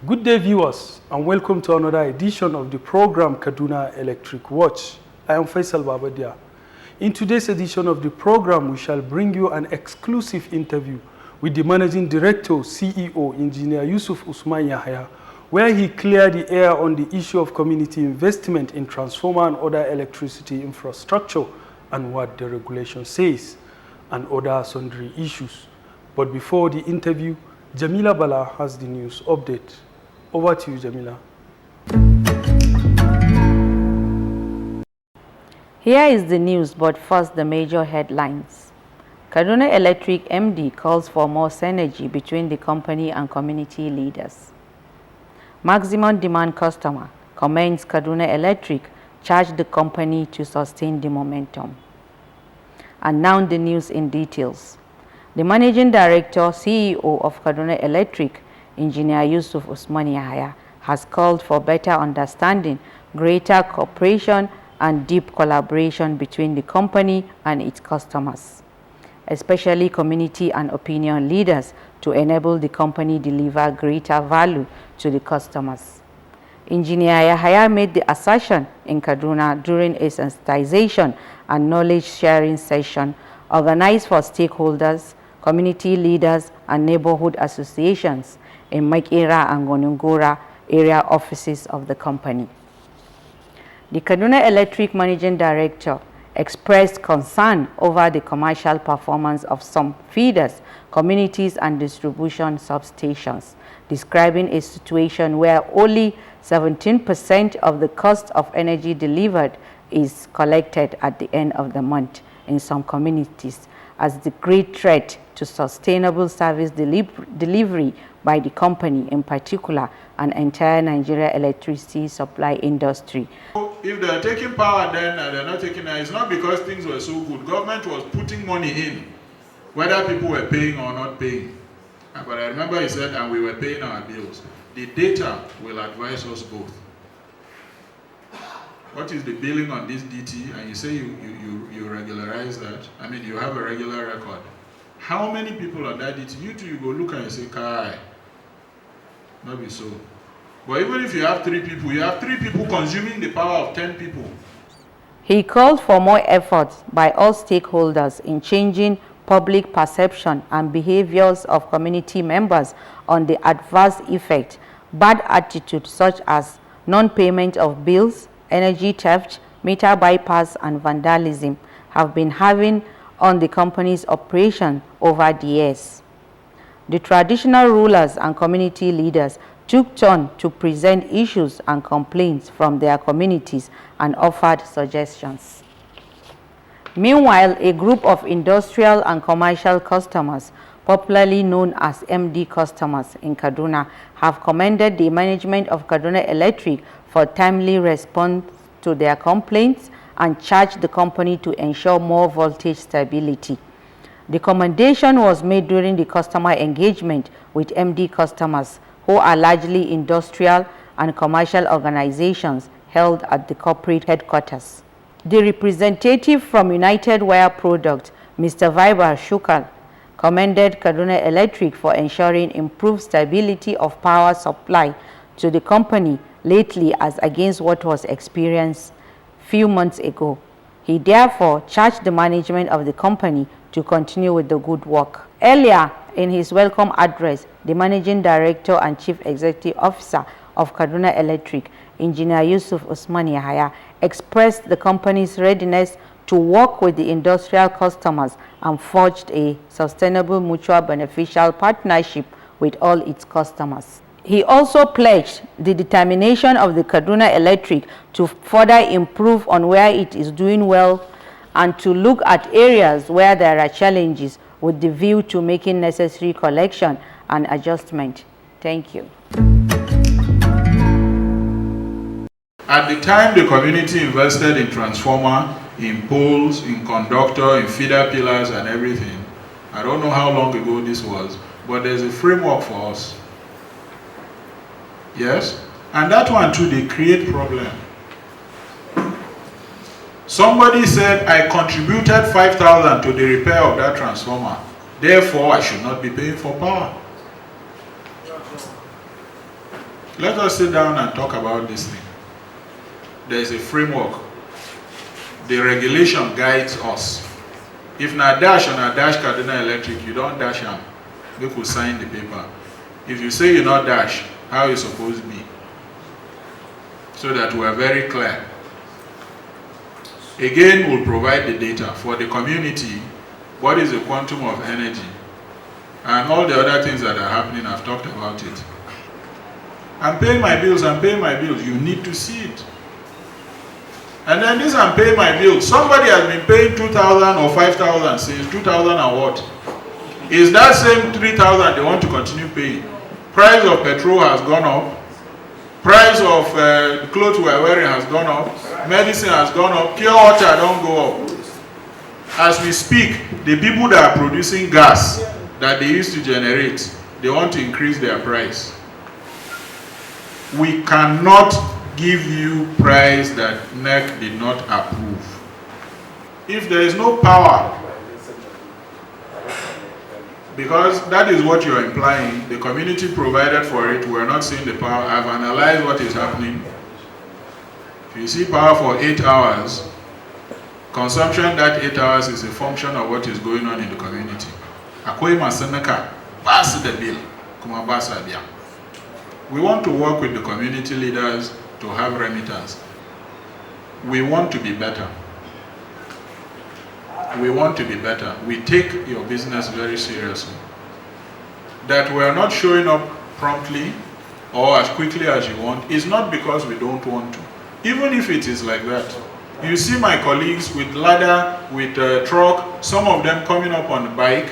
Good day, viewers, and welcome to another edition of the program Kaduna Electric Watch. I am Faisal Babadia. In today's edition of the program, we shall bring you an exclusive interview with the Managing Director, CEO, Engineer Yusuf Usman Yahaya, where he cleared the air on the issue of community investment in transformer and other electricity infrastructure and what the regulation says, and other sundry issues. But before the interview, Jamila Bala has the news update. Over to you, Jamila. Here is the news, but first the major headlines. Kaduna Electric MD calls for more synergy between the company and community leaders. Maximum demand customer commends Kaduna Electric charged the company to sustain the momentum. And now the news in details. The Managing Director, CEO of Kaduna Electric, Engineer Yusuf Usman Yahaya, has called for better understanding, greater cooperation, and deep collaboration between the company and its customers, especially community and opinion leaders, to enable the company deliver greater value to the customers. Engineer Yahaya made the assertion in Kaduna during a sensitization and knowledge-sharing session organized for stakeholders, community leaders, and neighborhood associations in Engr and Gonungora area offices of the company. The Kaduna Electric Managing Director expressed concern over the commercial performance of some feeders, communities, and distribution substations, describing a situation where only 17% of the cost of energy delivered is collected at the end of the month in some communities as the great threat to sustainable service delivery by the company, in particular, and entire Nigeria electricity supply industry. If they're taking power then and they're not taking it, it's not because things were so good. Government was putting money in, whether people were paying or not paying. But I remember he said, and we were paying our bills. The data will advise us both. What is the billing on this DT? And you say you regularize that. I mean, you have a regular record. How many people on that DT? You go look and you say, Kai, not be so. But even if you have 3 people, you have 3 people consuming the power of 10 people. He called for more efforts by all stakeholders in changing public perception and behaviors of community members on the adverse effect bad attitudes such as non-payment of bills, energy theft, meter bypass, and vandalism have been having on the company's operation over the years. The traditional rulers and community leaders took turn to present issues and complaints from their communities and offered suggestions. Meanwhile, a group of industrial and commercial customers, popularly known as MD customers in Kaduna, have commended the management of Kaduna Electric for timely response to their complaints and charged the company to ensure more voltage stability. The commendation was made during the customer engagement with MD customers, who are largely industrial and commercial organizations held at the corporate headquarters. The representative from United Wire Products, Mr. Viber Shukal, commended Kaduna Electric for ensuring improved stability of power supply to the company lately as against what was experienced few months ago. He therefore charged the management of the company to continue with the good work. Earlier, in his welcome address, the Managing Director and Chief Executive Officer of Kaduna Electric, Engineer Yusuf Usman Yahaya, expressed the company's readiness to work with the industrial customers and forged a sustainable mutual beneficial partnership with all its customers. He also pledged the determination of the Kaduna Electric to further improve on where it is doing well and to look at areas where there are challenges with the view to making necessary correction and adjustment. Thank you. At the time the community invested in transformer, in poles, in conductor, in feeder pillars and everything, I don't know how long ago this was, but there's a framework for us. Yes? And that one too, they create problem. Somebody said, I contributed 5,000 to the repair of that transformer. Therefore, I should not be paying for power. Let us sit down and talk about this thing. There is a framework. The regulation guides us. If na dash or na dash Kaduna Electric, you don't dash them. We could sign the paper. If you say you not dash, how is supposed to be? So that we are very clear. Again, we'll provide the data for the community. What is the quantum of energy? And all the other things that are happening, I've talked about it. I'm paying my bills, I'm paying my bills. You need to see it. And then this I'm paying my bills. Somebody has been paying 2,000 or 5,000 since 2000 and what? Is that same 3,000 they want to continue paying? Price of petrol has gone up. Price of the clothes we're wearing has gone up. Medicine has gone up. Pure water don't go up. As we speak, the people that are producing gas that they used to generate, they want to increase their price. We cannot give you price that NEC did not approve. If there is no power, because that is what you're implying, the community provided for it, we're not seeing the power. I've analyzed what is happening. If you see power for 8 hours, consumption that 8 hours is a function of what is going on in the community. We want to work with the community leaders to have remittance. We want to be better. We want to be better. We take your business very seriously. That we are not showing up promptly or as quickly as you want is not because we don't want to. Even if it is like that. You see my colleagues with ladder, with a truck, some of them coming up on the bike.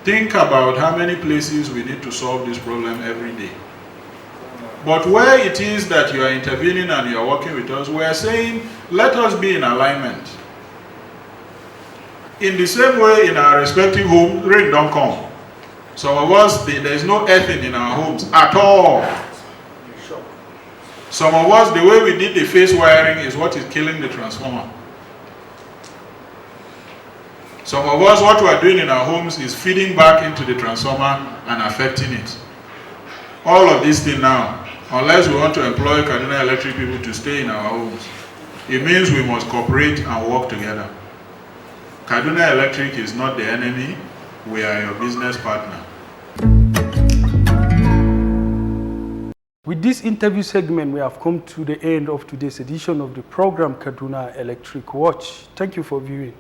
Think about how many places we need to solve this problem every day. But where it is that you are intervening and you are working with us, we are saying, let us be in alignment. In the same way, in our respective homes, rain don't come. Some of us, there is no earthing in our homes at all. Some of us, the way we did the face wiring is what is killing the transformer. Some of us, what we are doing in our homes is feeding back into the transformer and affecting it. All of these things now, unless we want to employ Kaduna Electric people to stay in our homes, it means we must cooperate and work together. Kaduna Electric is not the enemy, we are your business partner. With this interview segment, we have come to the end of today's edition of the program Kaduna Electric Watch. Thank you for viewing.